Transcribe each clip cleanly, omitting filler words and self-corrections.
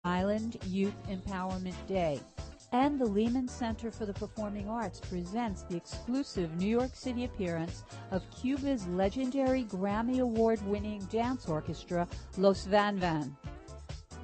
Island Youth Empowerment Day. And the Lehman Center for the Performing Arts presents the exclusive New York City appearance of Cuba's legendary Grammy Award-winning dance orchestra, Los Van Van.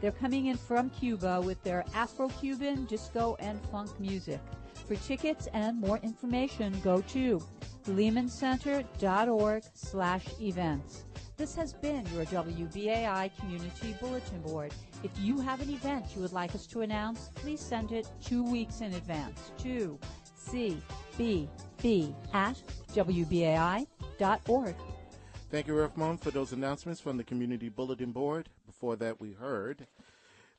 They're coming in from Cuba with their Afro-Cuban, disco, and funk music. For tickets and more information, go to lehmancenter.org/events. This has been your WBAI Community Bulletin Board. If you have an event you would like us to announce, please send it 2 weeks in advance to cbb@wbai.org. Thank you, Rahman, for those announcements from the Community Bulletin Board. Before that, we heard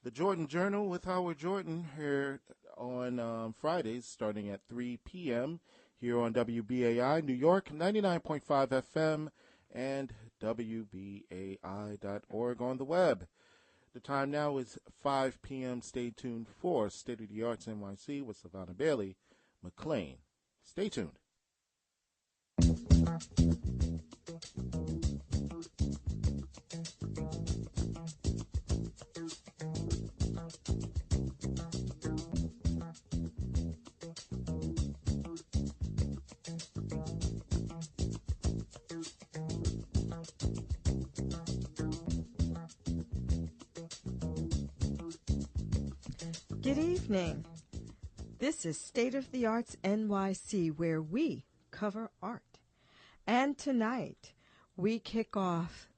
the Jordan Journal with Howard Jordan here on Fridays starting at 3 p.m. here on WBAI New York, 99.5 FM, and WBAI.org on the web. The time now is 5 p.m. Stay tuned for State of the Arts NYC with Savona Bailey-McClain. Stay tuned. Good evening. This is State of the Arts NYC, where we cover art. And tonight, we kick off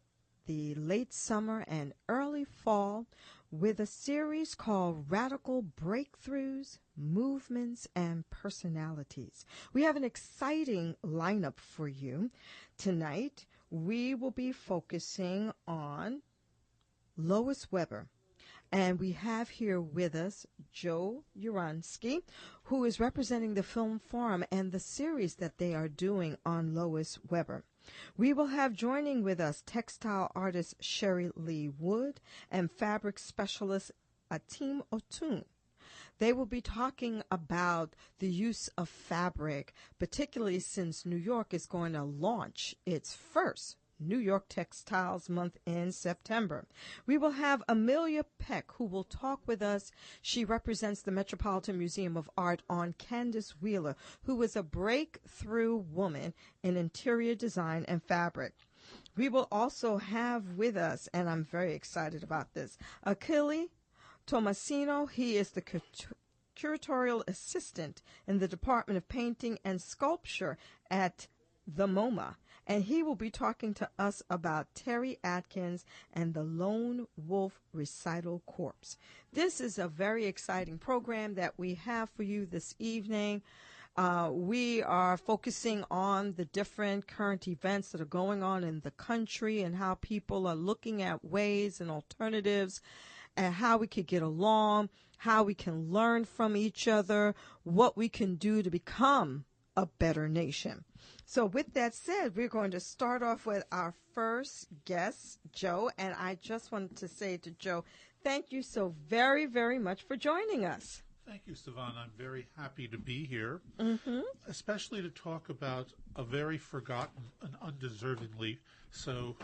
the late summer and early fall with a series called Radical Breakthroughs, Movements, and Personalities. We have an exciting lineup for you. Tonight, we will be focusing on Lois Weber. And we have here with us Joe Uransky, who is representing the Film Forum and the series that they are doing on Lois Weber. We will have joining with us textile artist Sherri Lynn Wood and fabric specialist Atim Oton. They will be talking about the use of fabric, particularly since New York is going to launch its first New York Textiles Month in September. We will have Amelia Peck, who will talk with us. She represents the Metropolitan Museum of Art, on Candice Wheeler, who is a breakthrough woman in interior design and fabric. We will also have with us, and I'm very excited about this, Akili Tommasino. He is the Curatorial Assistant in the Department of Painting and Sculpture at the MoMA. And he will be talking to us about Terry Atkins and the Lone Wolf Recital Corps. This is a very exciting program that we have for you this evening. We are focusing on the different current events that are going on in the country and how people are looking at ways and alternatives and how we could get along, how we can learn from each other, what we can do to become a better nation. So with that said, we're going to start off with our first guest, Joe, and I just wanted to say to Joe, thank you so very, very much for joining us. Thank you, Savona. I'm very happy to be here, especially to talk about a very forgotten and undeservingly so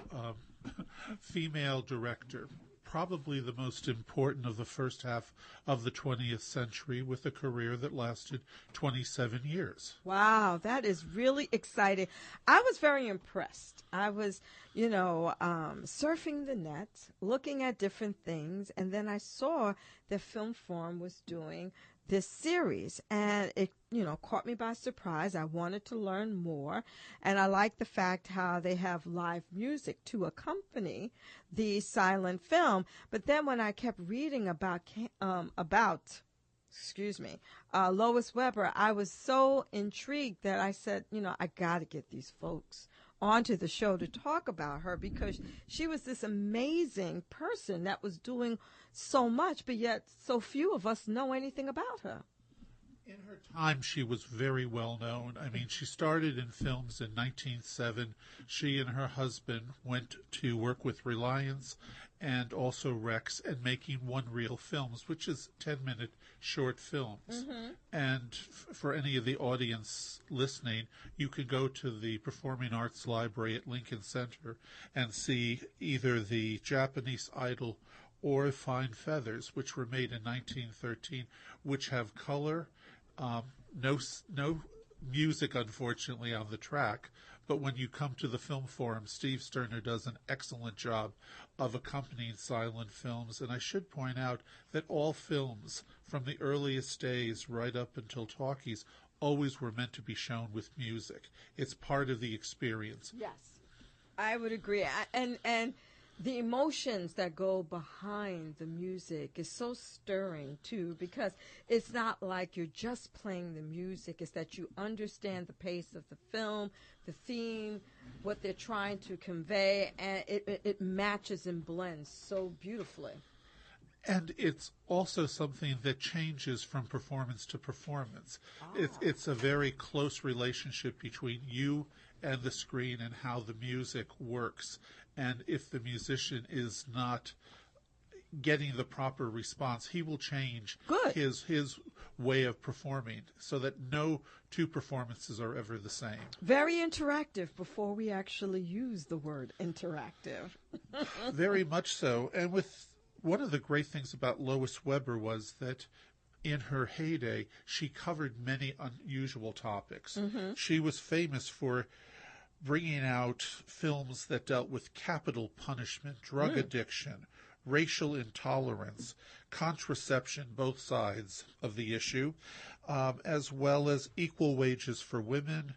female director, probably the most important of the first half of the 20th century, with a career that lasted 27 years. Wow, that is really exciting. I was very impressed. I was, surfing the net, looking at different things, and then I saw the Film Forum was doing this series, and it, caught me by surprise. I wanted to learn more, and I like the fact how they have live music to accompany the silent film. But then when I kept reading about Lois Weber, I was so intrigued that I said, I got to get these folks onto the show to talk about her, because she was this amazing person that was doing so much, but yet so few of us know anything about her. In her time, she was very well known. I mean, she started in films in 1907. She and her husband went to work with Reliance and also Rex, and making one-reel films, which is 10-minute short films. And for any of the audience listening, you could go to the Performing Arts Library at Lincoln Center and see either the Japanese Idol or Fine Feathers, which were made in 1913, which have color, no music, unfortunately, on the track. But when you come to the film forum, Steve Sterner does an excellent job of accompanying silent films. And I should point out that all films, from the earliest days right up until talkies, always were meant to be shown with music. It's part of the experience. Yes, I would agree. And the emotions that go behind the music is so stirring, too, because it's not like you're just playing the music. It's that you understand the pace of the film, the theme, what they're trying to convey, and it matches and blends so beautifully. And it's also something that changes from performance to performance. It's a very close relationship between you and the screen and how the music works. And if the musician is not getting the proper response, he will change his way of performing so that no two performances are ever the same. Very interactive before we actually use the word interactive. Very much so. And with one of the great things about Lois Weber was that in her heyday, she covered many unusual topics. Mm-hmm. She was famous for bringing out films that dealt with capital punishment, drug addiction, racial intolerance, contraception, both sides of the issue, as well as equal wages for women,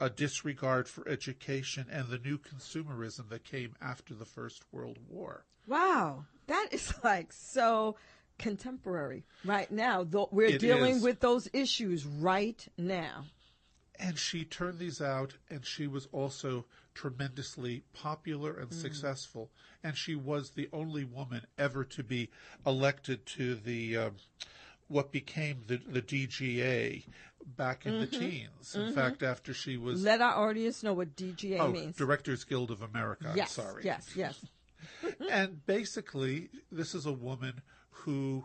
a disregard for education, and the new consumerism that came after the First World War. Wow, that is like so contemporary right now. We're dealing with those issues right now. And she turned these out, and she was also tremendously popular and successful. And she was the only woman ever to be elected to the what became the DGA back in the teens. In fact, after she was... Let our audience know what DGA means. Directors Guild of America. Yes, I'm sorry. Yes. And basically, this is a woman who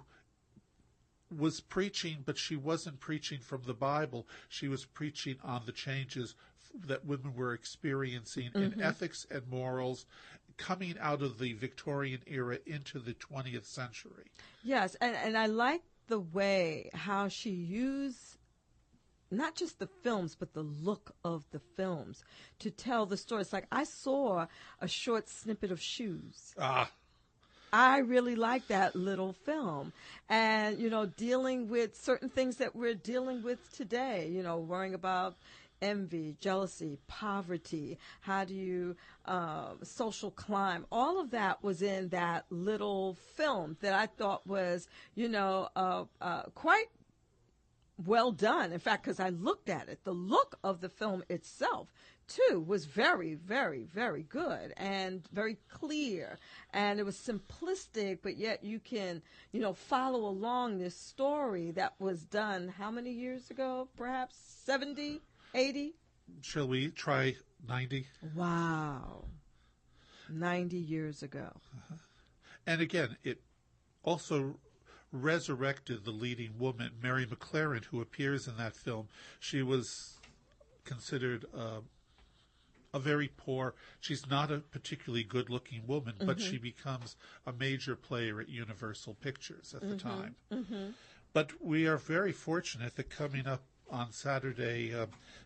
was preaching, but she wasn't preaching from the Bible. She was preaching on the changes that women were experiencing in ethics and morals coming out of the Victorian era into the 20th century. Yes, and I like the way how she used not just the films, but the look of the films to tell the story. It's like I saw a short snippet of Shoes. I really like that little film. And, dealing with certain things that we're dealing with today, worrying about envy, jealousy, poverty, how do you, social climb, all of that was in that little film that I thought was, quite well done. In fact, because I looked at it, the look of the film itself too was very, very, very good and very clear, and it was simplistic, but yet you can follow along this story that was done how many years ago? Perhaps 70, 80? Shall we try 90? Wow, 90 years ago. And again, it also resurrected the leading woman, Mary McLaren, who appears in that film. She was considered a very poor, she's not a particularly good-looking woman, but she becomes a major player at Universal Pictures at the time. But we are very fortunate that coming up on Saturday,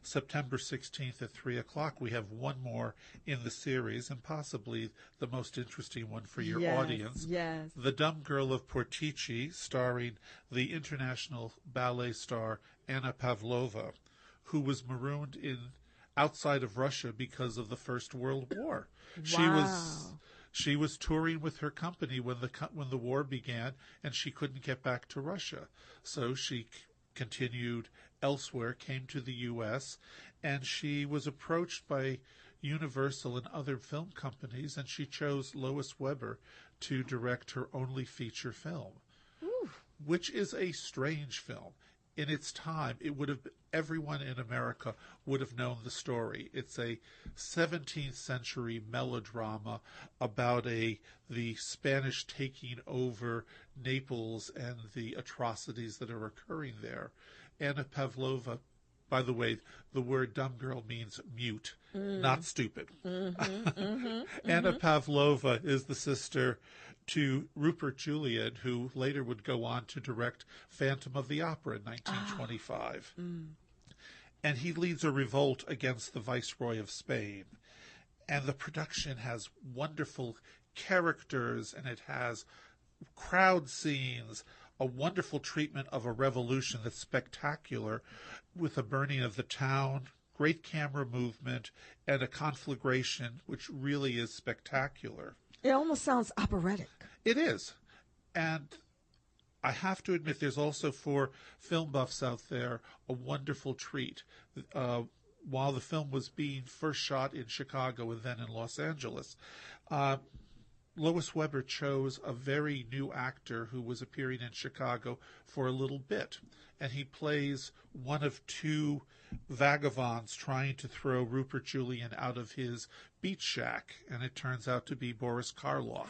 September 16th at 3 o'clock, we have one more in the series, and possibly the most interesting one for your audience. Yes. The Dumb Girl of Portici, starring the international ballet star Anna Pavlova, who was marooned outside of Russia because of the First World War. Wow. She was touring with her company when the war began, and she couldn't get back to Russia. So she continued elsewhere, came to the U.S., and she was approached by Universal and other film companies, and she chose Lois Weber to direct her only feature film, which is a strange film. In its time, everyone in America would have known the story. It's a 17th century melodrama about the Spanish taking over Naples and the atrocities that are occurring there. Anna Pavlova, by the way, the word dumb girl means mute, not stupid. Anna Pavlova is the sister to Rupert Julian, who later would go on to direct Phantom of the Opera in 1925. And he leads a revolt against the Viceroy of Spain. And the production has wonderful characters, and it has crowd scenes, a wonderful treatment of a revolution that's spectacular, with a burning of the town, great camera movement, and a conflagration which really is spectacular. It almost sounds operatic. It is. And I have to admit, there's also, for film buffs out there, a wonderful treat. While the film was being first shot in Chicago and then in Los Angeles, Lois Weber chose a very new actor who was appearing in Chicago for a little bit. And he plays one of two vagabonds trying to throw Rupert Julian out of his beach shack. And it turns out to be Boris Karloff.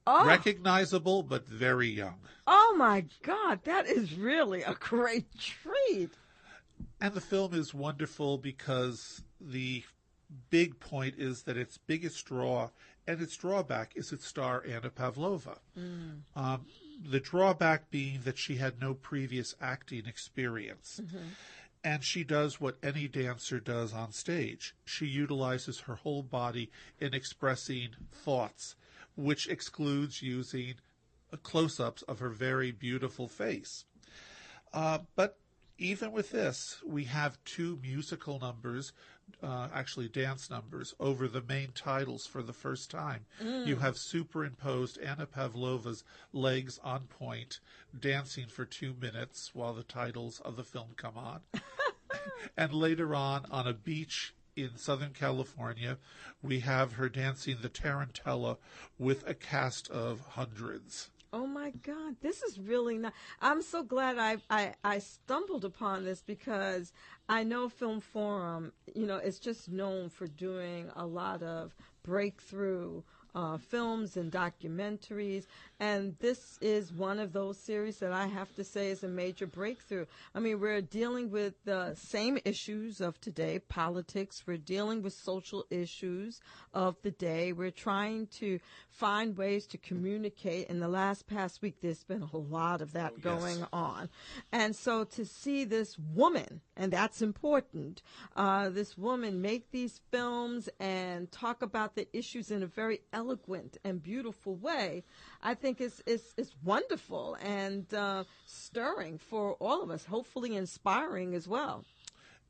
Oh. Recognizable, but very young. Oh, my God. That is really a great treat. And the film is wonderful because the big point is that its biggest draw and its drawback is its star, Anna Pavlova. The drawback being that she had no previous acting experience. And she does what any dancer does on stage. She utilizes her whole body in expressing thoughts, which excludes using close-ups of her very beautiful face. But even with this, we have two musical numbers, actually dance numbers, over the main titles for the first time. You have superimposed Anna Pavlova's legs on point, dancing for 2 minutes while the titles of the film come on. And later on a beach in Southern California, we have her dancing the tarantella with a cast of hundreds. Oh, my God. This is really not. I'm so glad I stumbled upon this, because I know Film Forum, is just known for doing a lot of breakthrough films and documentaries. And this is one of those series that I have to say is a major breakthrough. I mean, we're dealing with the same issues of today, politics. We're dealing with social issues of the day. We're trying to find ways to communicate. In the past week, there's been a lot of that going on. And so to see this woman, and that's important, this woman make these films and talk about the issues in a very eloquent and beautiful way, I think it's wonderful and stirring for all of us, hopefully inspiring as well.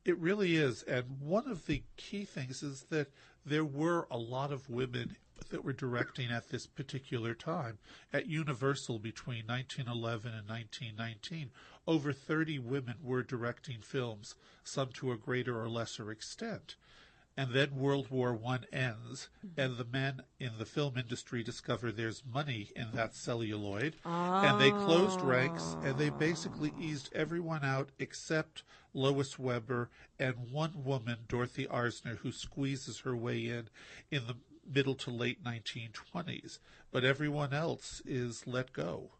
It really is. And one of the key things is that there were a lot of women that were directing at this particular time. At Universal between 1911 and 1919, over 30 women were directing films, some to a greater or lesser extent. And then World War I ends, and the men in the film industry discover there's money in that celluloid, and they closed ranks, and they basically eased everyone out except Lois Weber and one woman, Dorothy Arzner, who squeezes her way in the middle to late 1920s. But everyone else is let go.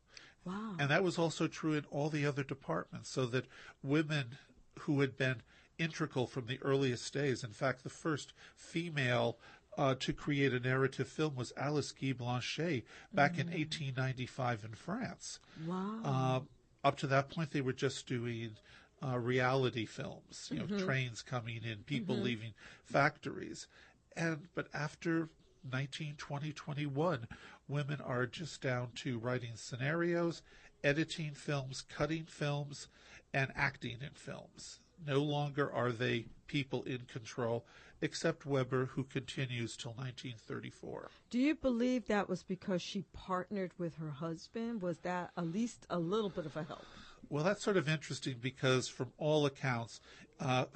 Wow. And that was also true in all the other departments, so that women who had been integral from the earliest days. In fact, the first female to create a narrative film was Alice Guy Blanchet back in 1895 in France. Wow. Up to that point, they were just doing reality films, trains coming in, people leaving factories. But after 1920, 21, women are just down to writing scenarios, editing films, cutting films, and acting in films. No longer are they people in control, except Weber, who continues till 1934. Do you believe that was because she partnered with her husband? Was that at least a little bit of a help? Well, that's sort of interesting because from all accounts,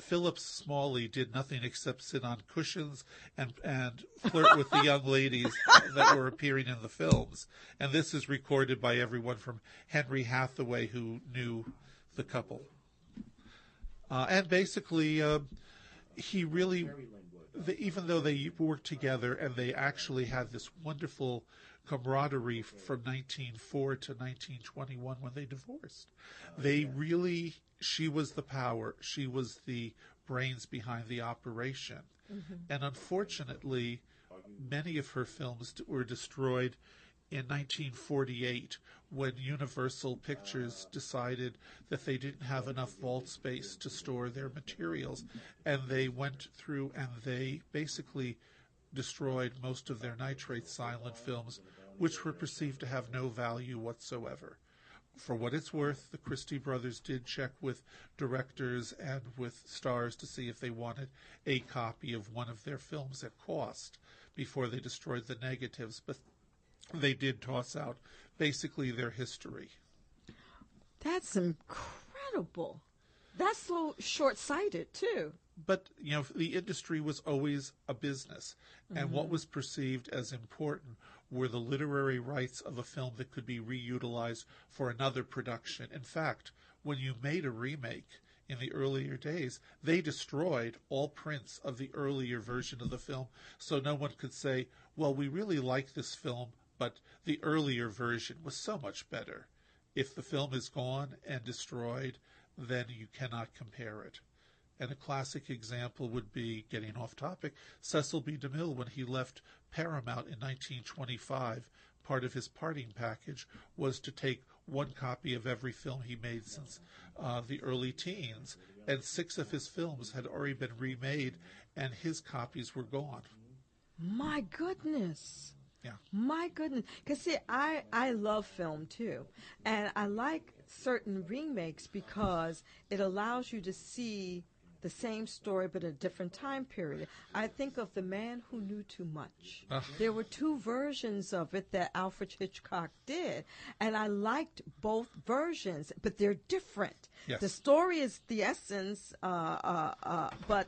Philip Smalley did nothing except sit on cushions and flirt with the young ladies that were appearing in the films. And this is recorded by everyone from Henry Hathaway, who knew the couple. And basically, he really, even though they worked together and they actually had this wonderful camaraderie from 1904 to 1921 when they divorced. She was the power. She was the brains behind the operation. Mm-hmm. And unfortunately, many of her films were destroyed in 1948 when Universal Pictures decided that they didn't have enough vault space to store their materials, and they went through and they basically destroyed most of their nitrate silent films, which were perceived to have no value whatsoever. For what it's worth, the Christie brothers did check with directors and with stars to see if they wanted a copy of one of their films at cost before they destroyed the negatives, but they did toss out basically their history. That's incredible. That's so short-sighted, too. But, the industry was always a business, and what was perceived as important were the literary rights of a film that could be reutilized for another production. In fact, when you made a remake in the earlier days, they destroyed all prints of the earlier version of the film, so no one could say, well, we really like this film, but the earlier version was so much better. If the film is gone and destroyed, then you cannot compare it. And a classic example would be, getting off topic, Cecil B. DeMille, when he left Paramount in 1925, part of his parting package was to take one copy of every film he made since the early teens, and 6 of his films had already been remade, and his copies were gone. My goodness. Yeah. My goodness. Because, see, I love film, too. And I like certain remakes because it allows you to see the same story but a different time period. I think of The Man Who Knew Too Much. There were 2 versions of it that Alfred Hitchcock did, and I liked both versions, but they're different. Yes. The story is the essence, but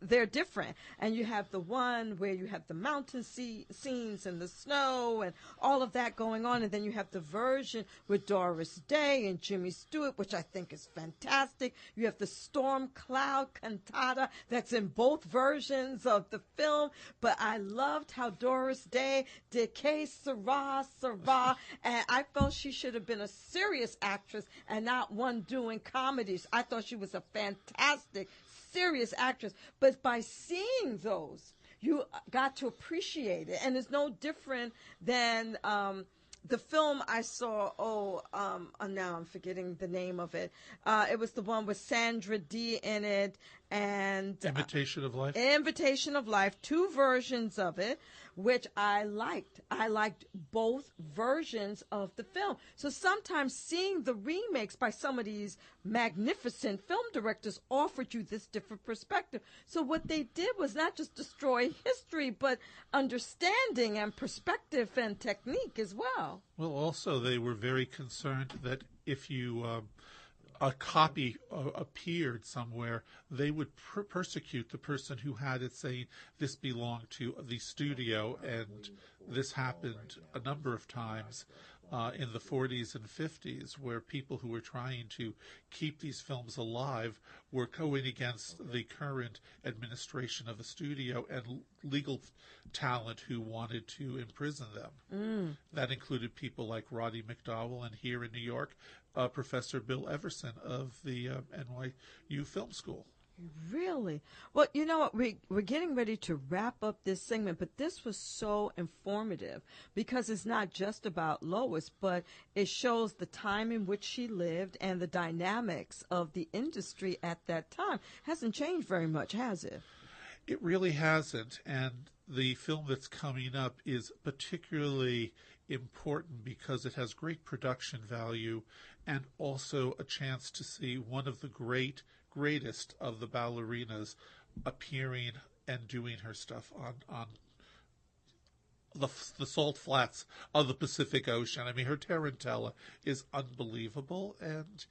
they're different. And you have the one where you have the mountain scenes and the snow and all of that going on, and then you have the version with Doris Day and Jimmy Stewart, which I think is fantastic. You have the storm cloud cantata that's in both versions of the film, but I loved how Doris Day did Que Sera, Sera, and I felt she should have been a serious actress and not one doing comedies. I thought she was a fantastic serious actress, but by seeing those, you got to appreciate it, and it's no different than the film I saw. Now I'm forgetting the name of it. It was the one with Sandra Dee in it, and Imitation of Life. Imitation of Life, 2 versions of it, which I liked. I liked both versions of the film. So sometimes seeing the remakes by some of these magnificent film directors offered you this different perspective. So what they did was not just destroy history, but understanding and perspective and technique as well. Well, also they were very concerned that if you a copy appeared somewhere, they would persecute the person who had it, saying this belonged to the studio, and this happened a number of times in the 40s and 50s, where people who were trying to keep these films alive were going against the current administration of the studio and legal talent who wanted to imprison them. That included people like Roddy McDowell, and here in New York, Professor Bill Everson of the NYU Film School. Really? Well, you know what? We're getting ready to wrap up this segment, but this was so informative because it's not just about Lois, but it shows the time in which she lived and the dynamics of the industry at that time. Hasn't changed very much, has it? It really hasn't, and the film that's coming up is particularly important because it has great production value and also a chance to see one of the greatest of the ballerinas appearing and doing her stuff on the salt flats of the Pacific Ocean. I mean, her tarantella is unbelievable, and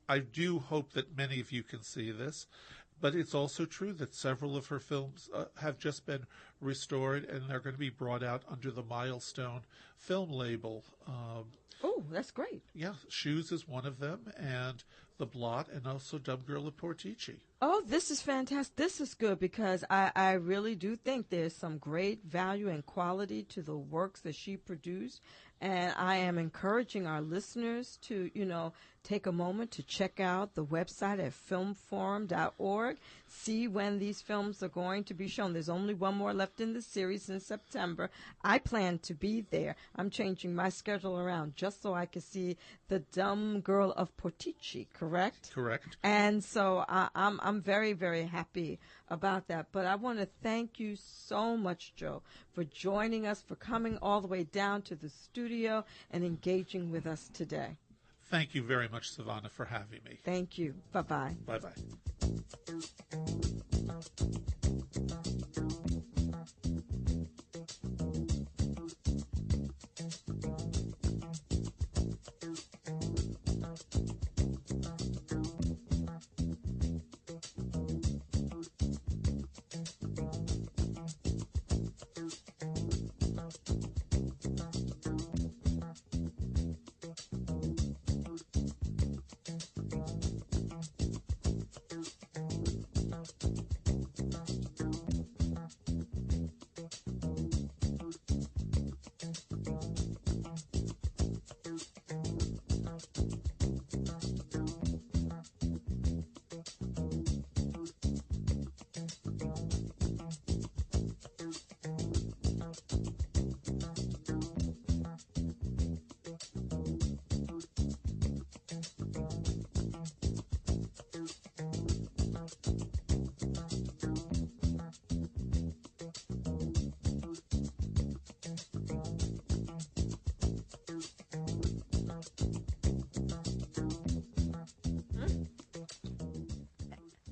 I do hope that many of you can see this. But it's also true that several of her films have just been restored, and they're going to be brought out under the Milestone film label. Oh, that's great. Yeah, Shoes is one of them, and The Blot, and also Dumb Girl of Portici. Oh, this is fantastic. This is good because I really do think there's some great value and quality to the works that she produced. And I am encouraging our listeners to, take a moment to check out the website at filmforum.org, see when these films are going to be shown. There's only one more left in the series in September. I plan to be there. I'm changing my schedule around just so I can see The Dumb Girl of Portici, correct? Correct. And so I'm very, very happy about that. But I want to thank you so much, Joe, for joining us, for coming all the way down to the studio and engaging with us today. Thank you very much, Savona, for having me. Thank you. Bye-bye. Bye-bye.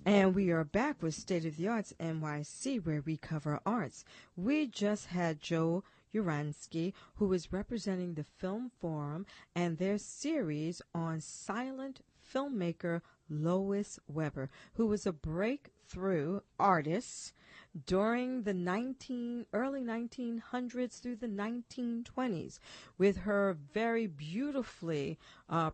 And we are back with State of the Arts NYC, where we cover arts. We just had Joe Uransky, who is representing the Film Forum and their series on silent filmmaker Lois Weber, who was a breakthrough artist during the early 1900s through the 1920s with her very beautifully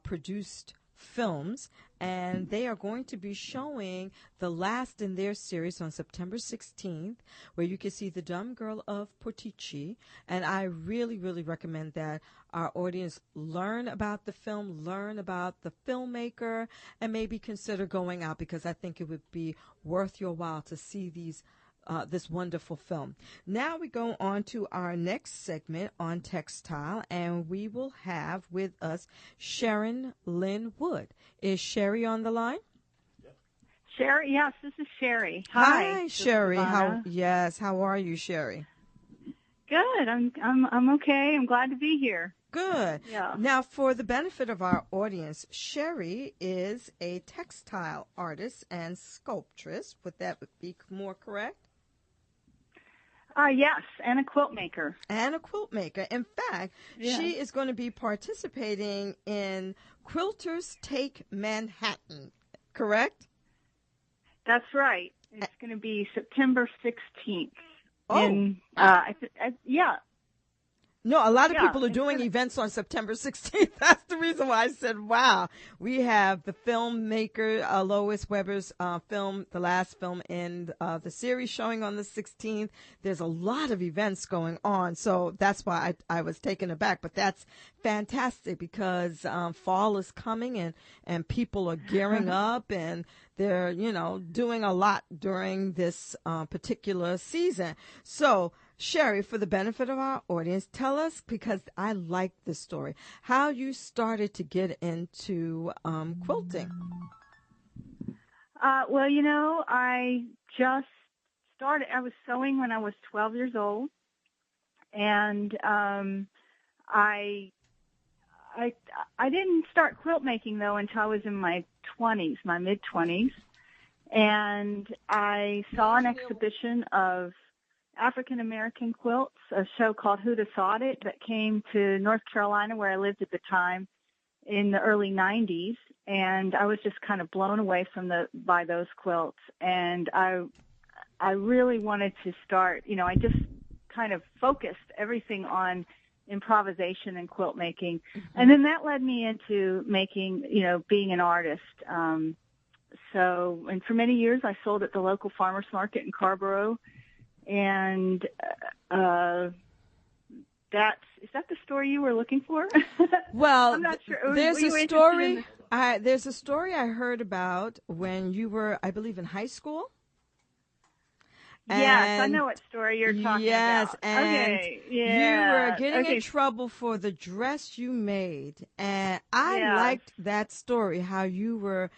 produced films, and they are going to be showing the last in their series on September 16th, where you can see The Dumb Girl of Portici. And I really, really recommend that our audience learn about the film, learn about the filmmaker, and maybe consider going out, because I think it would be worth your while to see this wonderful film. Now we go on to our next segment on textile, and we will have with us Sherri Lynn Wood. Is Sherri on the line? Sherri, yes, this is Sherri. Hi, Sherri. How are you, Sherri? Good. I'm okay. I'm glad to be here. Good. Yeah. Now, for the benefit of our audience, Sherri is a textile artist and sculptress. Would that be more correct? Yes, and a quilt maker. And a quilt maker. In fact, she is going to be participating in Quilters Take Manhattan, correct? That's right. It's going to be September 16th. Oh. Yeah. No, a lot of people are doing events on September 16th. That's the reason why I said, wow. We have the filmmaker, Lois Weber's film, the last film in the series, showing on the 16th. There's a lot of events going on, so that's why I was taken aback. But that's fantastic, because fall is coming, and people are gearing up, and they're, doing a lot during this particular season. So, Sherri, for the benefit of our audience, tell us, because I like this story, how you started to get into quilting. Well, I just started. I was sewing when I was 12 years old, and I didn't start quilt making, though, until I was in my 20s, my mid-20s, and I saw an exhibition of African-American quilts, a show called Who'd Have Thought It, that came to North Carolina, where I lived at the time, in the early 90s, and I was just kind of blown away by those quilts, and I really wanted to start, I just kind of focused everything on improvisation and quilt making. And then that led me into making, being an artist. And for many years I sold at the local farmers market in Carrboro. And is that the story you were looking for? Well, I'm not sure. There's a story. There's a story I heard about when you were, I believe, in high school. Yes, I know what story you're talking about. Yes, and you were getting in Okay. trouble for the dress you made. And I liked that story, how you were,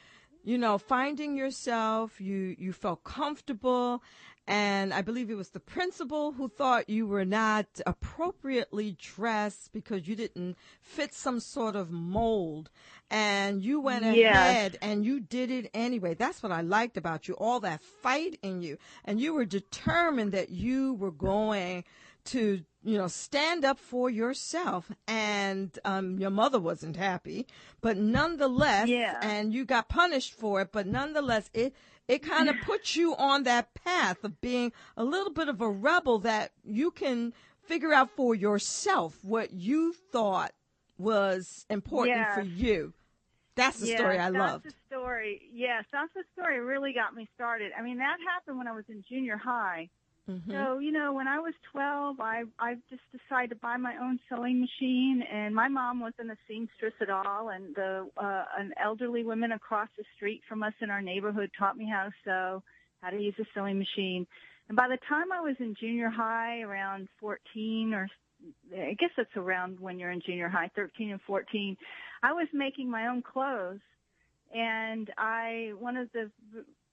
finding yourself, you felt comfortable. And I believe it was the principal who thought you were not appropriately dressed because you didn't fit some sort of mold. And you went ahead and you did it anyway. That's what I liked about you, all that fight in you. And you were determined that you were going to, stand up for yourself. And your mother wasn't happy. But nonetheless, and you got punished for it, but nonetheless, it kind of puts you on that path of being a little bit of a rebel that you can figure out for yourself what you thought was important for you. That's the story I loved. That's the story. Yes, that's the story really got me started. I mean, that happened when I was in junior high. Mm-hmm. So, when I was 12, I just decided to buy my own sewing machine, and my mom wasn't a seamstress at all, and an elderly woman across the street from us in our neighborhood taught me how to sew, how to use a sewing machine. And by the time I was in junior high, around 14, or I guess that's around when you're in junior high, 13 and 14, I was making my own clothes. And one of the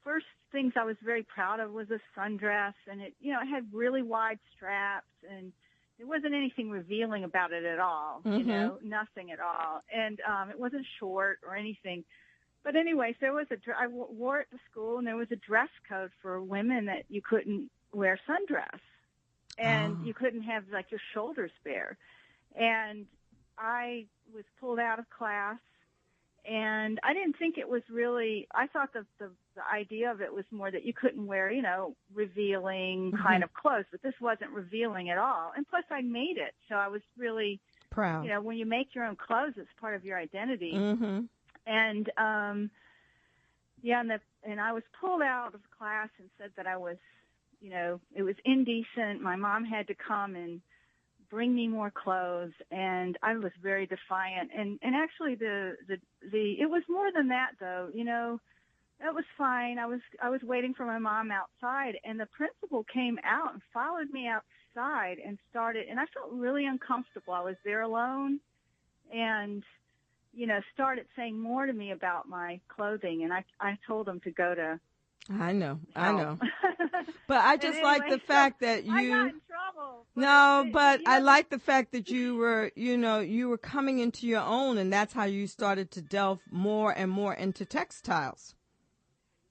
first things I was very proud of was a sundress, and it had really wide straps, and there wasn't anything revealing about it at all, nothing at all. And it wasn't short or anything. But anyways, I wore it to school, and there was a dress code for women that you couldn't wear sundress, and you couldn't have like your shoulders bare. And I was pulled out of class, and I didn't think it was really, I thought the idea of it was more that you couldn't wear, revealing kind of clothes, but this wasn't revealing at all. And plus I made it, so I was really proud. When you make your own clothes, it's part of your identity. Mm-hmm. And, and I was pulled out of class and said that I was, it was indecent. My mom had to come and bring me more clothes, and I was very defiant. And actually it was more than that though, it was fine. I was waiting for my mom outside, and the principal came out and followed me outside and I felt really uncomfortable. I was there alone, and, started saying more to me about my clothing, and I told him to go to I know. But I just like the fact that you. I got in trouble. I like the fact that you were coming into your own, and that's how you started to delve more and more into textiles.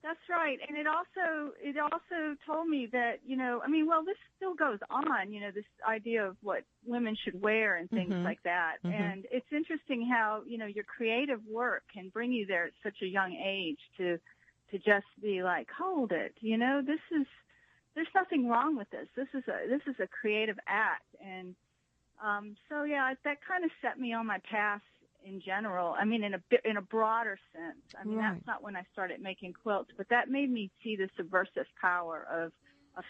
That's right, and it also told me that this still goes on. This idea of what women should wear and things like that. Mm-hmm. And it's interesting how your creative work can bring you there at such a young age to just be like, hold it, there's nothing wrong with this. This is a creative act. And, that kind of set me on my path in general. I mean, in a broader sense. I mean, That's not when I started making quilts, but that made me see the subversive power of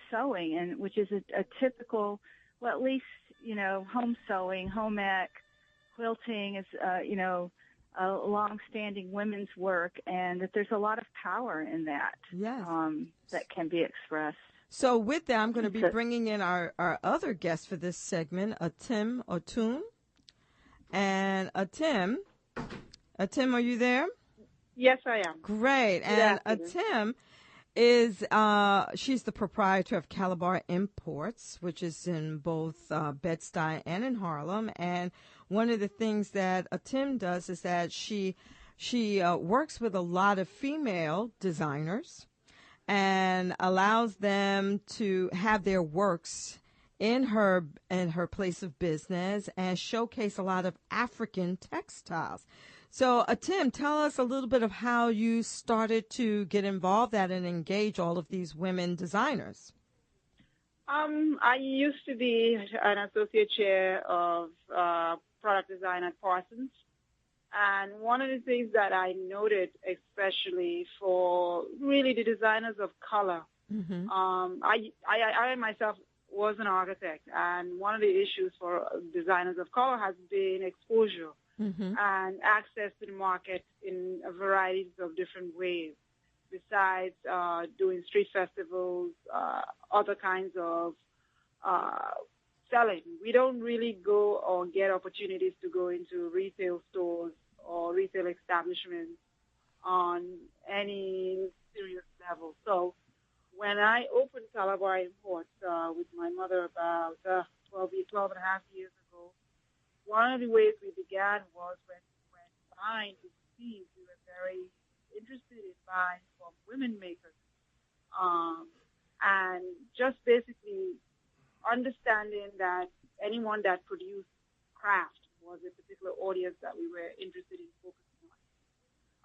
sewing, and which is a typical, well, at least, home sewing, home ec, quilting is, a long-standing women's work, and that there's a lot of power in that. Yes. That can be expressed. So with that, I'm going to be bringing in our other guest for this segment, Atim Oton. And Atim, are you there? Yes, I am. Great. And Atim is she's the proprietor of Calabar Imports, which is in both Bed-Stuy and in Harlem. And one of the things that Atim does is that she works with a lot of female designers and allows them to have their works in her place of business and showcase a lot of African textiles. So, Atim, tell us a little bit of how you started to get involved and engage all of these women designers. I used to be an associate chair of product design at Parsons. And one of the things that I noted, especially for really the designers of color, I myself was an architect, and one of the issues for designers of color has been exposure and access to the market in a variety of different ways. Besides doing street festivals, other kinds of selling. We don't really go or get opportunities to go into retail stores or retail establishments on any serious level. So when I opened Calabar Imports with my mother about 12 and a half years ago, one of the ways we began was when buying overseas, we were very interested in buying from women makers, and just basically understanding that anyone that produced craft was a particular audience that we were interested in focusing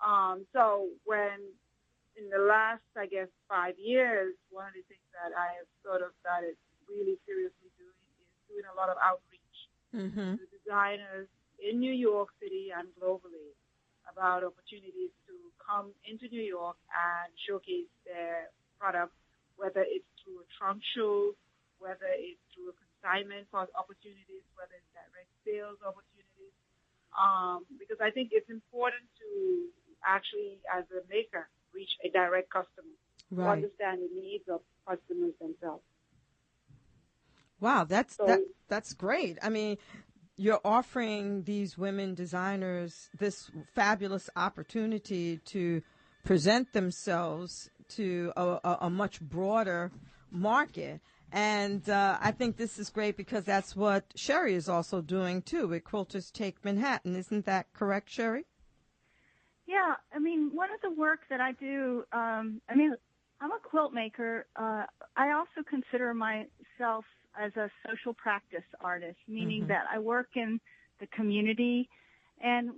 on. So when in the last, 5 years, one of the things that I have sort of started really seriously doing is doing a lot of outreach to designers in New York City and globally about opportunities to come into New York and showcase their products, whether it's through a trunk show, whether it's through a consignment for opportunities, whether it's direct sales opportunities, because I think it's important to actually, as a maker, reach a direct customer, to understand the needs of customers themselves. Wow, that's great. I mean, you're offering these women designers this fabulous opportunity to present themselves to a much broader market. And I think this is great because that's what Sherri is also doing, too, with Quilters Take Manhattan. Isn't that correct, Sherri? Yeah. I mean, one of the work that I do, I'm a quilt maker. I also consider myself as a social practice artist, meaning that I work in the community. And,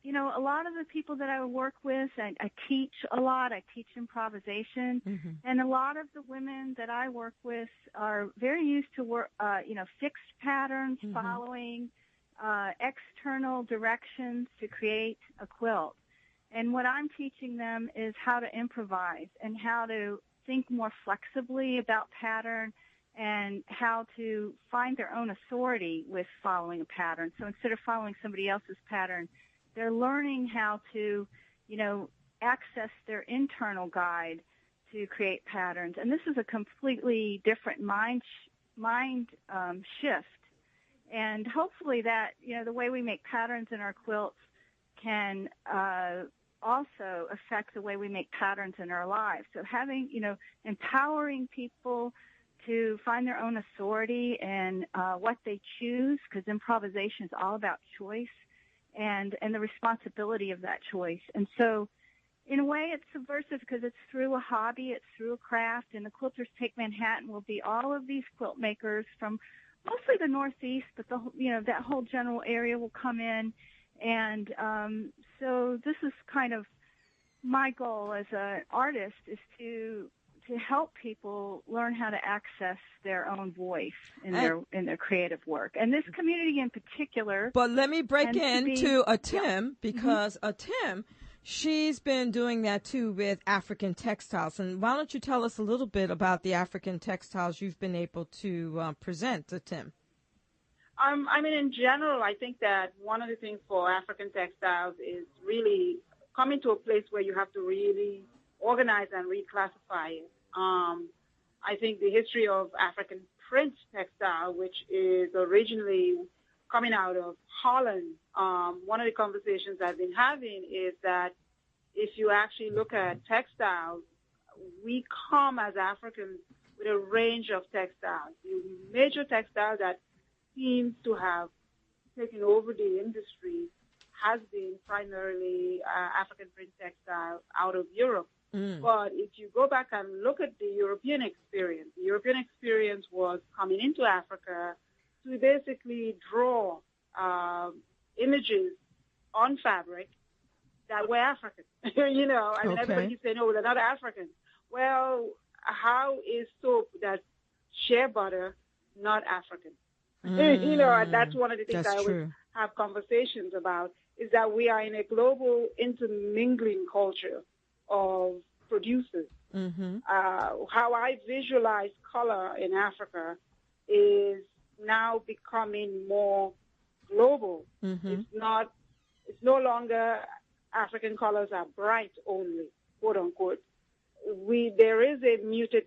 you know, a lot of the people that I work with, I teach a lot. I teach improvisation. And a lot of the women that I work with are very used to work, fixed patterns, following external directions to create a quilt. And what I'm teaching them is how to improvise and how to think more flexibly about pattern and how to find their own authority with following a pattern. So instead of following somebody else's pattern, they're learning how to, access their internal guide to create patterns. And this is a completely different mind shift. And hopefully that, the way we make patterns in our quilts can also affect the way we make patterns in our lives. So having, empowering people to find their own authority and what they choose, because improvisation is all about choice and the responsibility of that choice. And so in a way it's subversive because it's through a hobby, it's through a craft, and the Quilters Take Manhattan will be all of these quilt makers from mostly the Northeast, but that whole general area will come in. And so this is kind of my goal as an artist, is to help people learn how to access their own voice in their creative work. And this community in particular. But let me break into Atim, because Atim, she's been doing that too with African textiles. And why don't you tell us a little bit about the African textiles you've been able to present, Atim? In general, I think that one of the things for African textiles is really coming to a place where you have to really organize and reclassify it. I think the history of African print textile, which is originally coming out of Holland, one of the conversations I've been having is that if you actually look at textiles, we come as Africans with a range of textiles. The major textile that seems to have taken over the industry has been primarily African print textile out of Europe. But if you go back and look at the European experience was coming into Africa to basically draw images on fabric that were African. Everybody keeps saying, no, they're not African. Well, how is soap that shea butter, not African. And that's one of the things I always have conversations about, is that we are in a global intermingling culture of producers. How I visualize color in Africa is now becoming more global. It's no longer African colors are bright only, quote unquote. There is a muted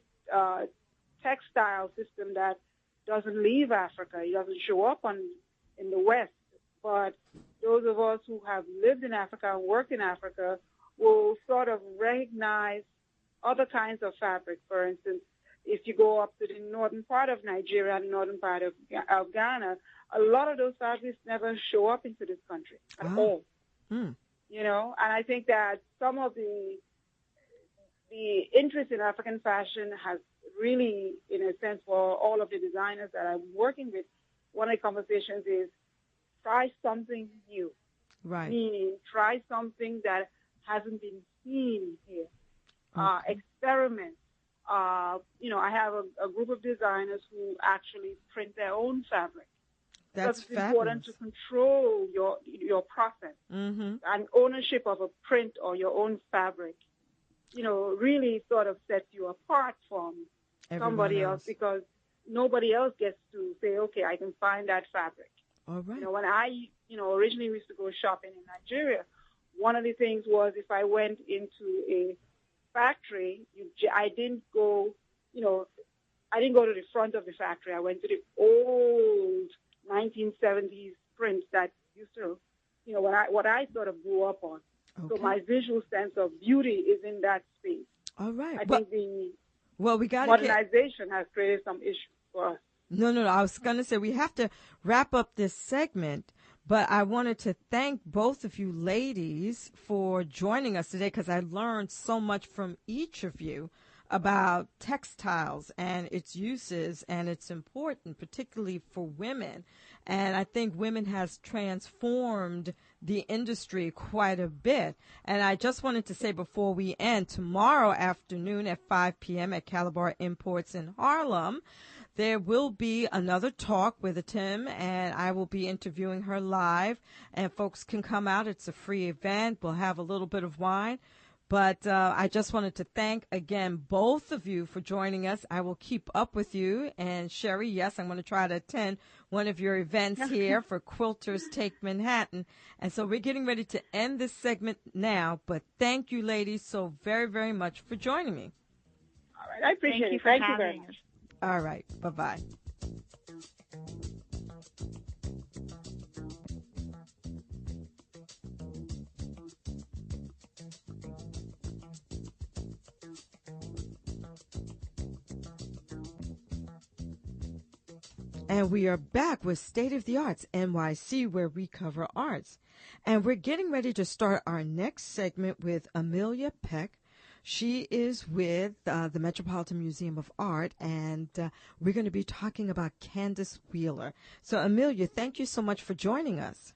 textile system that doesn't leave Africa. It doesn't show up in the West. But those of us who have lived in Africa and work in Africa will sort of recognize other kinds of fabric. For instance, if you go up to the northern part of Nigeria and northern part of Ghana, a lot of those fabrics never show up into this country at all. And I think that some of the interest in African fashion has really, in a sense, for all of the designers that I'm working with, one of the conversations is try something new. Right. Meaning try something that hasn't been seen here. Experiment. I have a group of designers who actually print their own fabric. That's because it's important to control your process. And ownership of a print or your own fabric, really sort of sets you apart from somebody else, because nobody else gets to say, okay, I can find that fabric. All right. When I, originally used to go shopping in Nigeria, one of the things was if I went into a factory, I didn't go to the front of the factory. I went to the old 1970s prints that used to, what I sort of grew up on. Okay. So my visual sense of beauty is in that space. All right. I think the modernization has created some issues for us. No. I was going to say we have to wrap up this segment, but I wanted to thank both of you ladies for joining us today, because I learned so much from each of you about textiles and its uses and its importance, particularly for women. And I think women has transformed the industry quite a bit. And I just wanted to say before we end, tomorrow afternoon at 5 p.m. at Calabar Imports in Harlem, there will be another talk with Atim, and I will be interviewing her live. And folks can come out. It's a free event. We'll have a little bit of wine. But I just wanted to thank, again, both of you for joining us. I will keep up with you. And, Sherri, yes, I'm going to try to attend one of your events here for Quilters Take Manhattan. And so we're getting ready to end this segment now. But thank you, ladies, so very, very much for joining me. All right. I appreciate it. Thank you very much. All right. Bye-bye. And we are back with State of the Arts NYC, where we cover arts. And we're getting ready to start our next segment with Amelia Peck. She is with the Metropolitan Museum of Art, and we're going to be talking about Candice Wheeler. So, Amelia, thank you so much for joining us.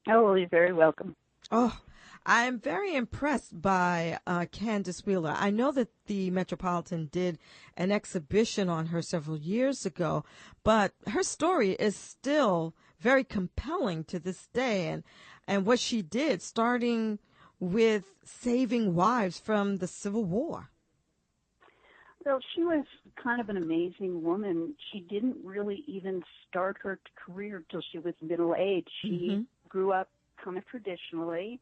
Oh, well, you're very welcome. Oh, I am very impressed by Candice Wheeler. I know that the Metropolitan did an exhibition on her several years ago, but her story is still very compelling to this day. And what she did, starting with saving wives from the Civil War. Well, she was kind of an amazing woman. She didn't really even start her career till she was middle-aged. She grew up kind of traditionally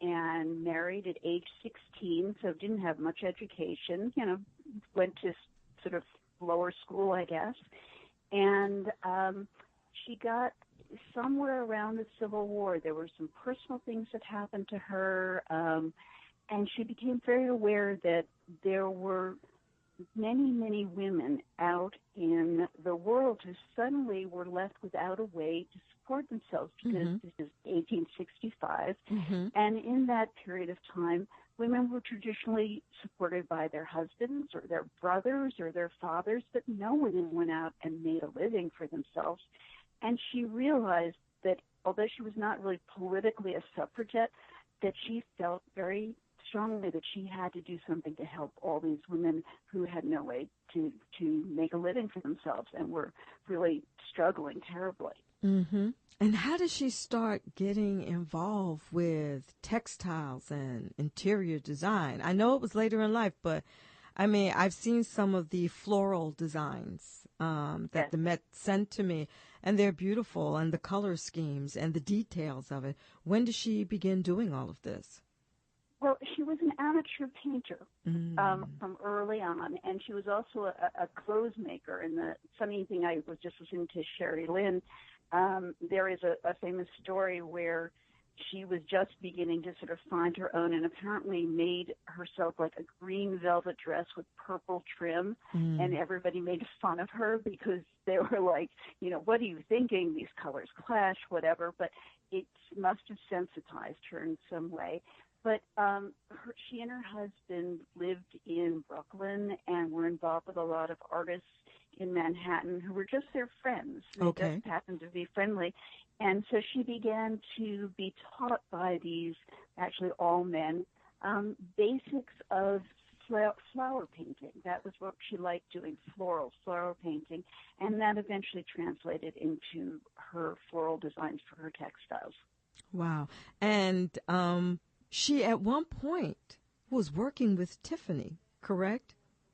and married at age 16, so didn't have much education, went to sort of lower school, I guess. And she got somewhere around the Civil War. There were some personal things that happened to her, and she became very aware that there were many, many women out in the world who suddenly were left without a way to support themselves, because this is 1865, and in that period of time, women were traditionally supported by their husbands or their brothers or their fathers, but no women went out and made a living for themselves. And she realized that although she was not really politically a suffragette, that she felt very strongly that she had to do something to help all these women who had no way to make a living for themselves and were really struggling terribly. Mm-hmm. And how did she start getting involved with textiles and interior design? I know it was later in life, but I mean, I've seen some of the floral designs that the Met sent to me, and they're beautiful, and the color schemes and the details of it. When did she begin doing all of this? Well, she was an amateur painter from early on, and she was also a clothes maker. And the funny thing, I was just listening to Sherri Lynn. There is a famous story where she was just beginning to sort of find her own and apparently made herself like a green velvet dress with purple trim, and everybody made fun of her because they were like, you know, what are you thinking? These colors clash, whatever. But it must have sensitized her in some way. But she and her husband lived in Brooklyn and were involved with a lot of artists in Manhattan who were just their friends. They just happened to be friendly. And so she began to be taught by these, actually all men, basics of flower painting. That was what she liked doing, floral painting. And that eventually translated into her floral designs for her textiles. Wow. And she, at one point, was working with Tiffany, correct?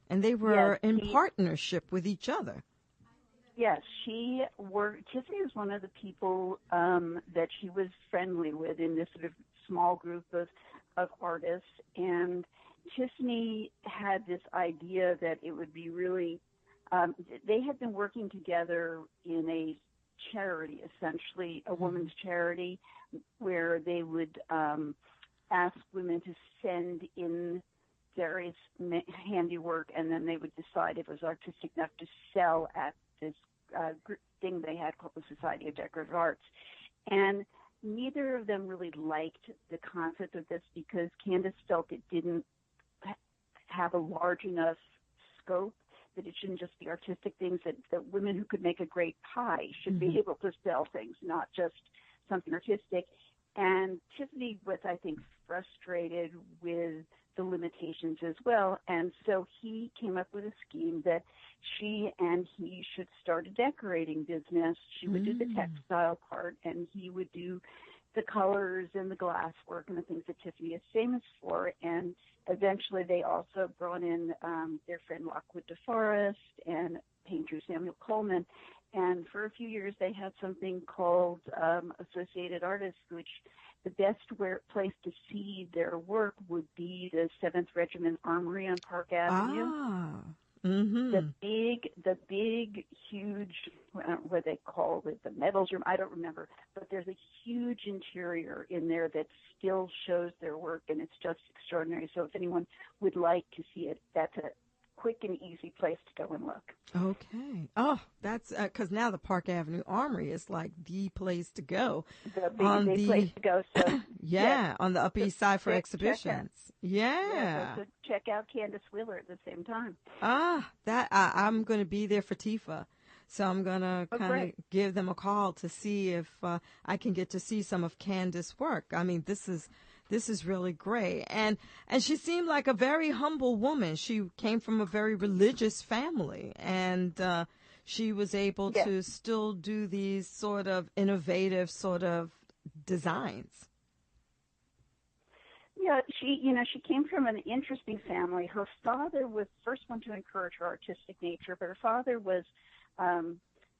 And they were in partnership with each other. Yes, Tiffany was one of the people that she was friendly with in this sort of small group of artists. And Tiffany had this idea that it would be really, they had been working together in a charity, essentially, a women's charity, where they would ask women to send in various handiwork, and then they would decide if it was artistic enough to sell at this thing they had called the Society of Decorative Arts. And neither of them really liked the concept of this because Candice felt it didn't have a large enough scope, that it shouldn't just be artistic things, that women who could make a great pie should be able to sell things, not just something artistic. And Tiffany was, I think, frustrated with the limitations as well. And so he came up with a scheme that she and he should start a decorating business. She would do the textile part, and he would do the colors and the glass work and the things that Tiffany is famous for. And eventually they also brought in their friend Lockwood DeForest and painter Samuel Coleman. And for a few years, they had something called Associated Artists, which the best place to see their work would be the 7th Regiment Armory on Park Avenue. The big, huge, what they call it, the medals room, I don't remember, but there's a huge interior in there that still shows their work, and it's just extraordinary. So if anyone would like to see it, that's a quick and easy place to go and look. Okay. Oh, that's because now the Park Avenue Armory is like the place to go. The place to go. So on the Upper East Side for exhibitions. So check out Candice Wheeler at the same time. I'm going to be there for Tifa. So I'm going to kind of give them a call to see if I can get to see some of Candice's work. I mean, this is really great. And she seemed like a very humble woman. She came from a very religious family, and she was able to still do these sort of innovative sort of designs. Yeah, she came from an interesting family. Her father was the first one to encourage her artistic nature, but her father was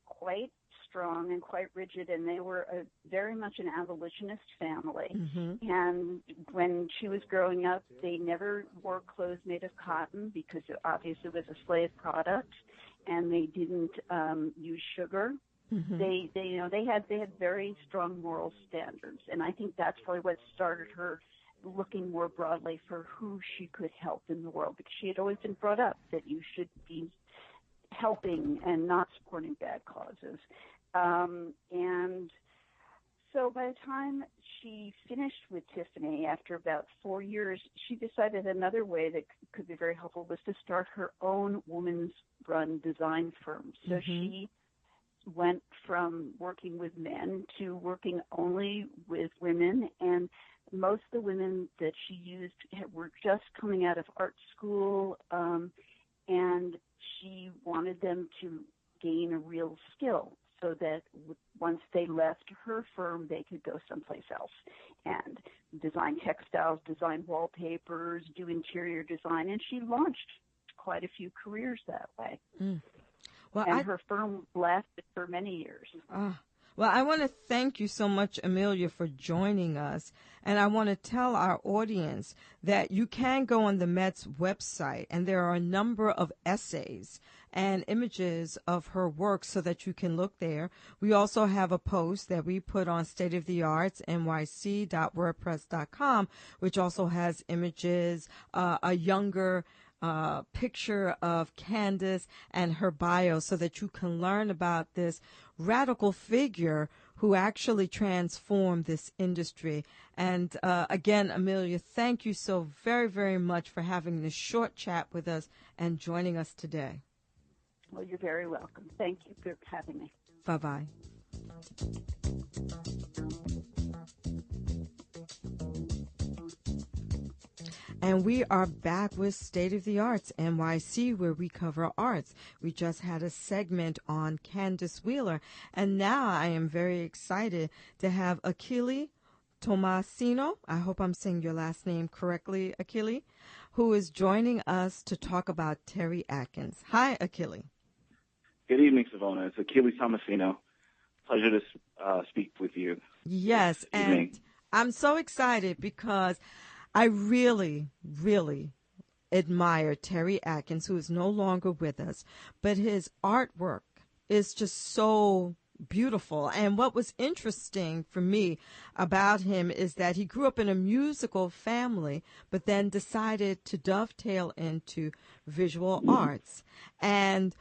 quite strong and quite rigid, and they were very much an abolitionist family. And when she was growing up, they never wore clothes made of cotton because it obviously was a slave product, and they didn't use sugar. They had very strong moral standards, and I think that's probably what started her looking more broadly for who she could help in the world, because she had always been brought up that you should be helping and not supporting bad causes. And so by the time she finished with Tiffany, after about 4 years, she decided another way that could be very helpful was to start her own women's-run design firm. So she went from working with men to working only with women, and most of the women that she used were just coming out of art school, and she wanted them to gain a real skill so that once they left her firm, they could go someplace else and design textiles, design wallpapers, do interior design, and she launched quite a few careers that way. Well, and her firm lasted for many years. Well, I want to thank you so much, Amelia, for joining us. And I want to tell our audience that you can go on the Met's website, and there are a number of essays and images of her work so that you can look there. We also have a post that we put on stateoftheartsnyc.wordpress.com, which also has images, a younger picture of Candice and her bio so that you can learn about this radical figure who actually transformed this industry. And again, Amelia, thank you so very, very much for having this short chat with us and joining us today. Well, you're very welcome. Thank you for having me. Bye-bye. And we are back with State of the Arts NYC, where we cover arts. We just had a segment on Candice Wheeler, and now I am very excited to have Akili Tommasino, I hope I'm saying your last name correctly, Akili, who is joining us to talk about Terry Atkins. Hi, Akili. Good evening, Savona. It's Akili Tommasino. Pleasure to speak with you. Yes, and I'm so excited because I really, really admire Terry Atkins, who is no longer with us, but his artwork is just so beautiful. And what was interesting for me about him is that he grew up in a musical family, but then decided to dovetail into visual arts. And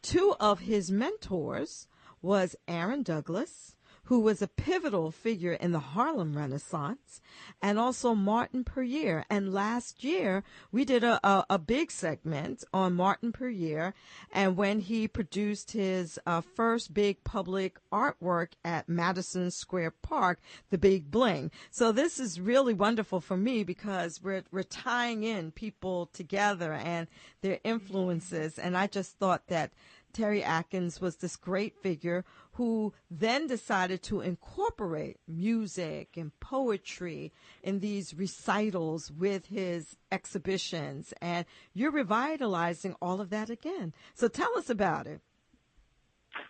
two of his mentors was Aaron Douglas, who was a pivotal figure in the Harlem Renaissance, and also Martin Puryear. And last year, we did a big segment on Martin Puryear, and when he produced his first big public artwork at Madison Square Park, The Big Bling. So this is really wonderful for me because we're tying in people together and their influences, and I just thought that Terry Atkins was this great figure who then decided to incorporate music and poetry in these recitals with his exhibitions. And you're revitalizing all of that again. So tell us about it.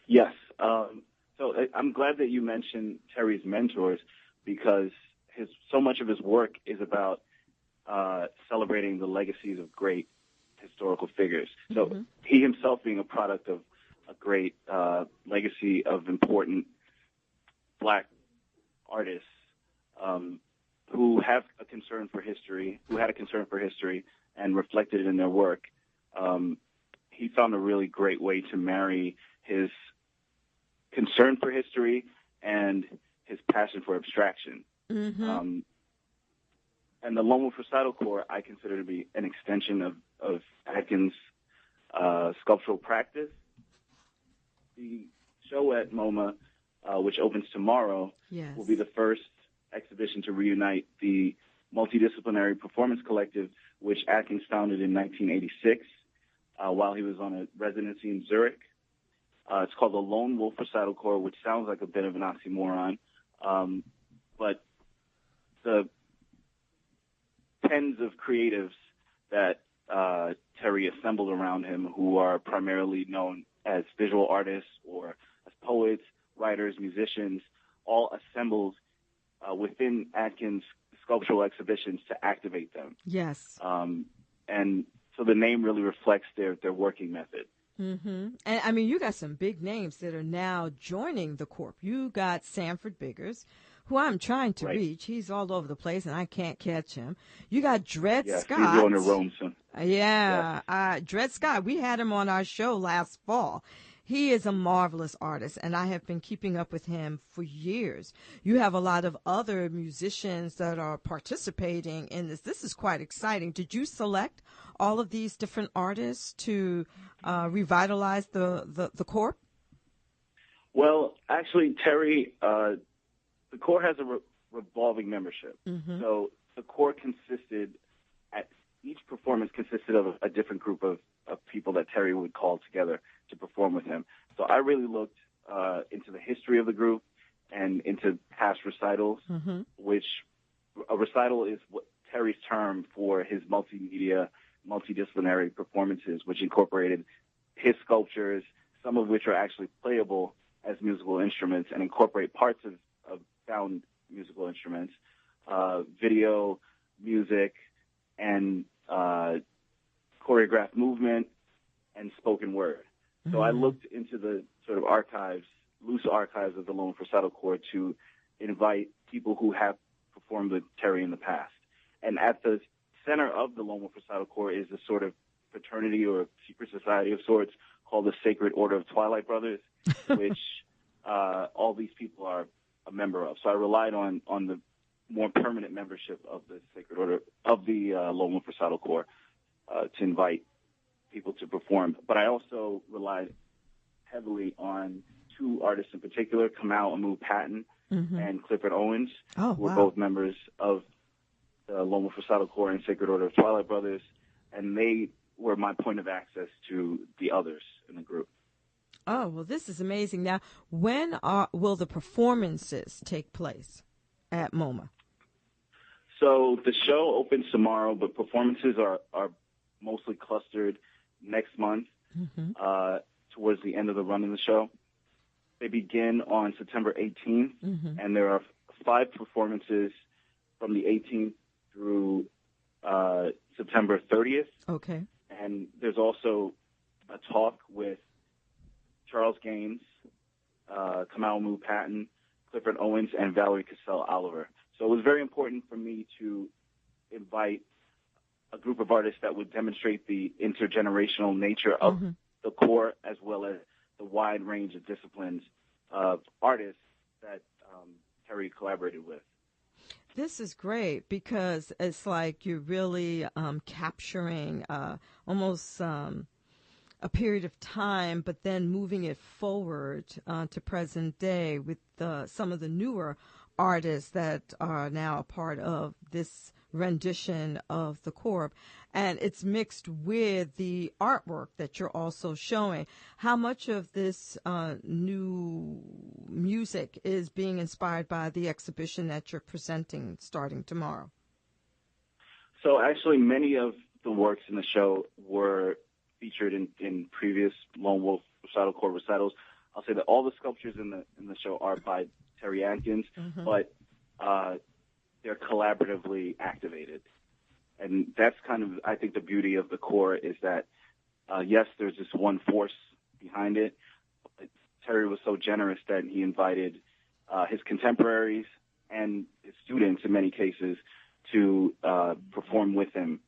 Yes. So I'm glad that you mentioned Terry's mentors because so much of his work is about celebrating the legacies of great historical figures. So he himself being a product of a great legacy of important Black artists who have a concern for history, and reflected it in their work. He found a really great way to marry his concern for history and his passion for abstraction. And the Lone Wolf Recital Corps I consider to be an extension of Atkins' sculptural practice. The show at MoMA, which opens tomorrow, will be the first exhibition to reunite the multidisciplinary performance collective, which Atkins founded in 1986 while he was on a residency in Zurich. It's called the Lone Wolf Recital Corps, which sounds like a bit of an oxymoron, but the tens of creatives that Terry assembled around him, who are primarily known as visual artists or as poets, writers, musicians, all assembled within Atkins' sculptural exhibitions to activate them. Yes. And so the name really reflects their working method. And I mean, you got some big names that are now joining the Corp. You got Sanford Biggers, who I'm trying to reach. He's all over the place, and I can't catch him. You got Dred Scott. He's going to Rome soon. Dred Scott. We had him on our show last fall. He is a marvelous artist, and I have been keeping up with him for years. You have a lot of other musicians that are participating in this. This is quite exciting. Did you select all of these different artists to revitalize the Corps? Well, actually, Terry, the Corps has a revolving membership. Mm-hmm. So the Corps each performance consisted of a different group of people that Terry would call together to perform with him. So I really looked into the history of the group and into past recitals, Mm-hmm. which a recital is what Terry's term for his multimedia, multidisciplinary performances, which incorporated his sculptures, some of which are actually playable as musical instruments and incorporate parts of sound musical instruments, video, music, and choreographed movement and spoken word. So I looked into the sort of loose archives of the Lone Wolf Recital Corps to invite people who have performed with Terry in the past. And at the center of the Lone Wolf Recital Corps is a sort of fraternity or secret society of sorts called the Sacred Order of Twilight Brothers, which all these people are a member of. So I relied on the more permanent membership of the Sacred Order of the Lone Wolf Recital Corps to invite people to perform. But I also relied heavily on two artists in particular, Kamau Amu-Patton Mm-hmm. and Clifford Owens, Oh, who were wow. both members of the Lone Wolf Recital Corps and Sacred Order of Twilight Brothers, and they were my point of access to the others in the group. Oh, well, this is amazing. Now, when will the performances take place at MoMA? So the show opens tomorrow, but performances are mostly clustered next month Mm-hmm. towards the end of the run of the show. They begin on September 18th, Mm-hmm. and there are 5 performances from the 18th through September 30th. Okay. And there's also a talk with Charles Gaines, Kamau Amu-Patton, Clifford Owens, and Valerie Cassell-Oliver. So it was very important for me to invite a group of artists that would demonstrate the intergenerational nature of Mm-hmm. the Corps, as well as the wide range of disciplines of artists that Terry collaborated with. This is great because it's like you're really capturing almost a period of time, but then moving it forward to present day with some of the newer artists that are now a part of this rendition of the Corps. And it's mixed with the artwork that you're also showing. How much of this new music is being inspired by the exhibition that you're presenting starting tomorrow? So actually many of the works in the show were featured in previous Lone Wolf Recital Corps recitals. I'll say that all the sculptures in the show are by Terry Atkins, Mm-hmm. but they're collaboratively activated. And that's kind of, I think, the beauty of the Corps is that, yes, there's this one force behind it. But Terry was so generous that he invited his contemporaries and his students, in many cases, to perform with him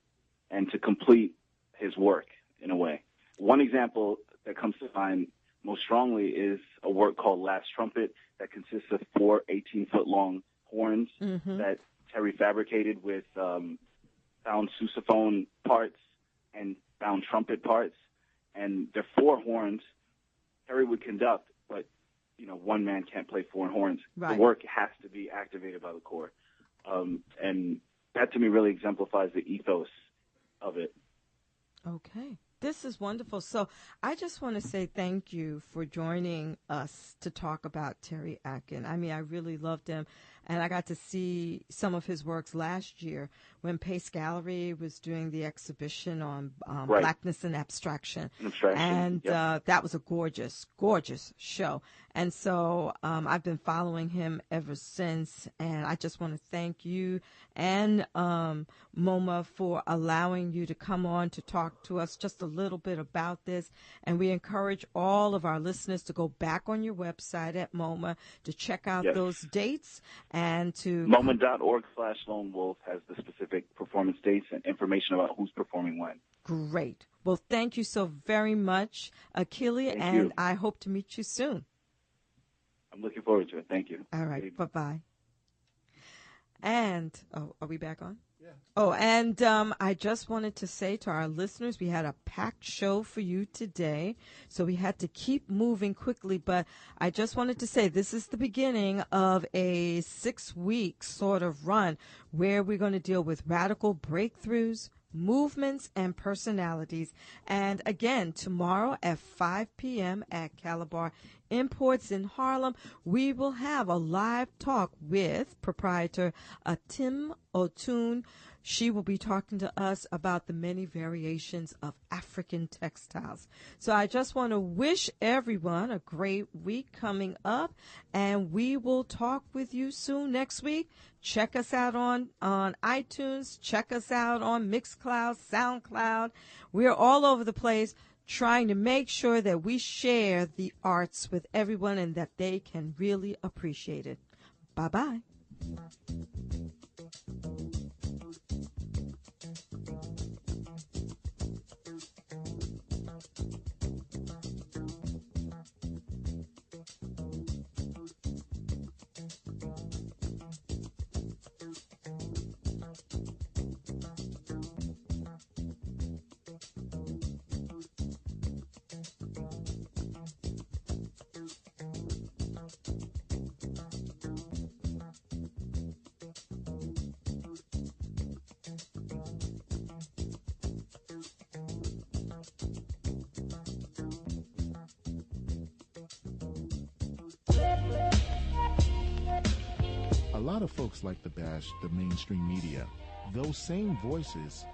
and to complete his work in a way. One example that comes to mind most strongly is a work called Last Trumpet that consists of 4 18-foot-long horns Mm-hmm. that Terry fabricated with found sousaphone parts and found trumpet parts. And they're 4 horns Terry would conduct, but, one man can't play 4 horns. Right. The work has to be activated by the Corps. And that, to me, really exemplifies the ethos of it. Okay. This is wonderful. So I just want to say thank you for joining us to talk about Terry Atkins. I mean, I really loved him, and I got to see some of his works last year when Pace Gallery was doing the exhibition on Right. Blackness and Abstraction. Abstraction, And that was a gorgeous, gorgeous show. And so I've been following him ever since, and I just want to thank you and MoMA for allowing you to come on to talk to us just a little bit about this. And we encourage all of our listeners to go back on your website at MoMA to check out Yes. those dates and to MoMA.org/Lone Wolf has the specific performance dates and information about who's performing when. Great. Well, thank you so very much, Akili, Thank and you. I hope to meet you soon. I'm looking forward to it. Thank you. All right. Bye-bye. And, are we back on? Oh, and I just wanted to say to our listeners, we had a packed show for you today, so we had to keep moving quickly. But I just wanted to say this is the beginning of a 6-week sort of run where we're going to deal with radical breakthroughs, movements, and personalities. And again, tomorrow at 5 p.m. at Calabar Imports in Harlem, we will have a live talk with proprietor Atim Oton. She will be talking to us about the many variations of African textiles. So I just want to wish everyone a great week coming up, and we will talk with you soon next week. Check us out on iTunes. Check us out on Mixcloud, SoundCloud. We're all over the place trying to make sure that we share the arts with everyone and that they can really appreciate it. Bye-bye. A lot of folks like to bash the mainstream media. Those same voices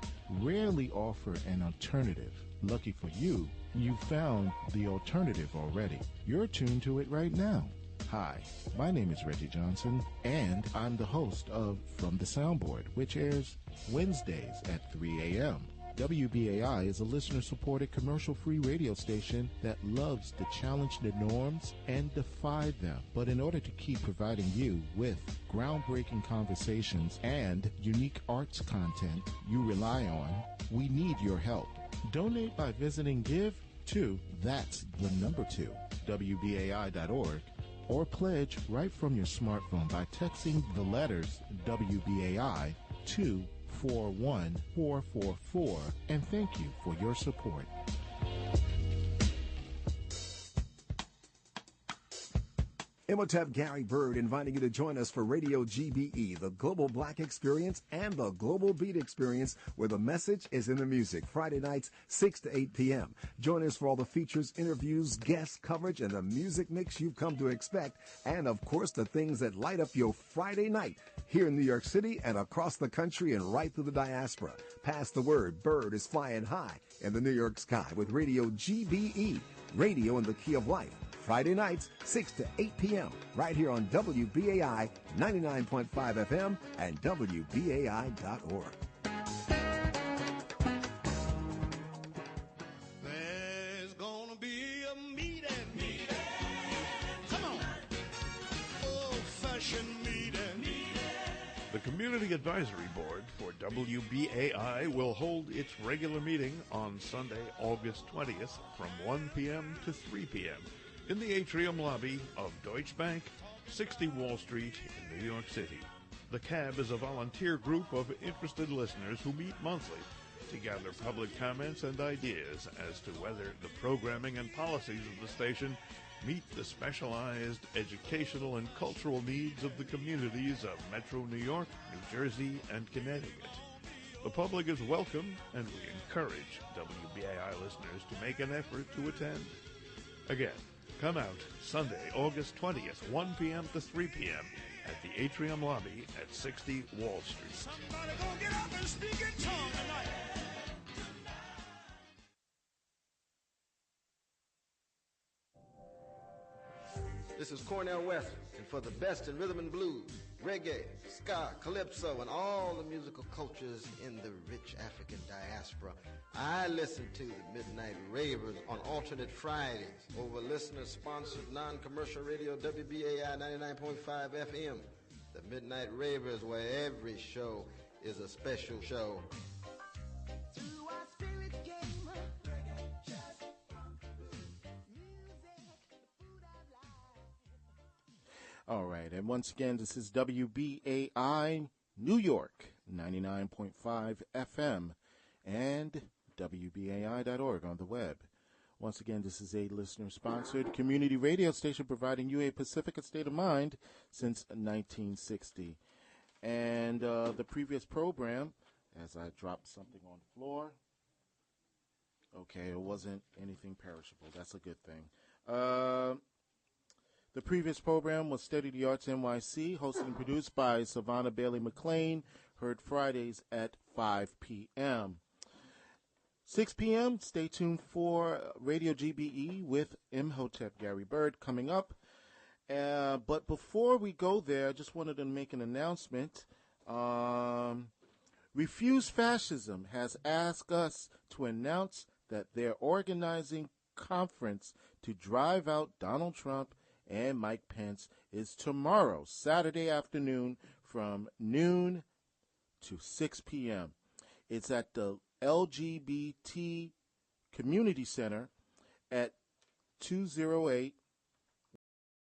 rarely offer an alternative. Lucky for you, you found the alternative already. You're tuned to it right now. Hi, my name is Reggie Johnson, and I'm the host of From the Soundboard, which airs Wednesdays at 3 a.m. WBAI is a listener-supported commercial-free radio station that loves to challenge the norms and defy them. But in order to keep providing you with groundbreaking conversations and unique arts content you rely on, we need your help. Donate by visiting Give to, that's the number 2, WBAI.org, or pledge right from your smartphone by texting the letters WBAI to 41444, and thank you for your support. Imhotep Gary Bird inviting you to join us for Radio GBE, the Global Black Experience and the Global Beat Experience, where the message is in the music. Friday nights, 6 to 8 p.m. Join us for all the features, interviews, guest coverage, and the music mix you've come to expect. And, of course, the things that light up your Friday night here in New York City and across the country and right through the diaspora. Pass the word. Bird is flying high in the New York sky with Radio GBE, radio in the key of life. Friday nights, 6 to 8 p.m., right here on WBAI 99.5 FM and WBAI.org. There's gonna be a meeting. Come on. Old-fashioned meeting. The Community Advisory Board for WBAI will hold its regular meeting on Sunday, August 20th from 1 p.m. to 3 p.m. in the atrium lobby of Deutsche Bank, 60 Wall Street in New York City. The CAB is a volunteer group of interested listeners who meet monthly to gather public comments and ideas as to whether the programming and policies of the station meet the specialized educational and cultural needs of the communities of Metro New York, New Jersey, and Connecticut. The public is welcome, and we encourage WBAI listeners to make an effort to attend. Again, come out Sunday, August 20th, 1 p.m. to 3 p.m. at the Atrium Lobby at 60 Wall Street. Somebody gonna get up and speak in tongues tonight. This is Cornell West, and for the best in rhythm and blues, reggae, ska, calypso, and all the musical cultures in the rich African diaspora, I listen to the Midnight Ravers on alternate Fridays over listener-sponsored non-commercial radio WBAI 99.5 FM. The Midnight Ravers, where every show is a special show. All right, and once again, this is WBAI New York, 99.5 FM, and WBAI.org on the web. Once again, this is a listener-sponsored community radio station providing you a Pacifica state of mind since 1960. And the previous program, as I dropped something on the floor, okay, it wasn't anything perishable. That's a good thing. The previous program was Study the Arts NYC, hosted and produced by Savona Bailey-McClain, heard Fridays at 5 p.m. 6 p.m., stay tuned for Radio GBE with Imhotep Gary Bird coming up. But before we go there, I just wanted to make an announcement. Refuse Fascism has asked us to announce that they're organizing conference to drive out Donald Trump and Mike Pence is tomorrow, Saturday afternoon, from noon to 6 p.m. It's at the LGBT Community Center at 208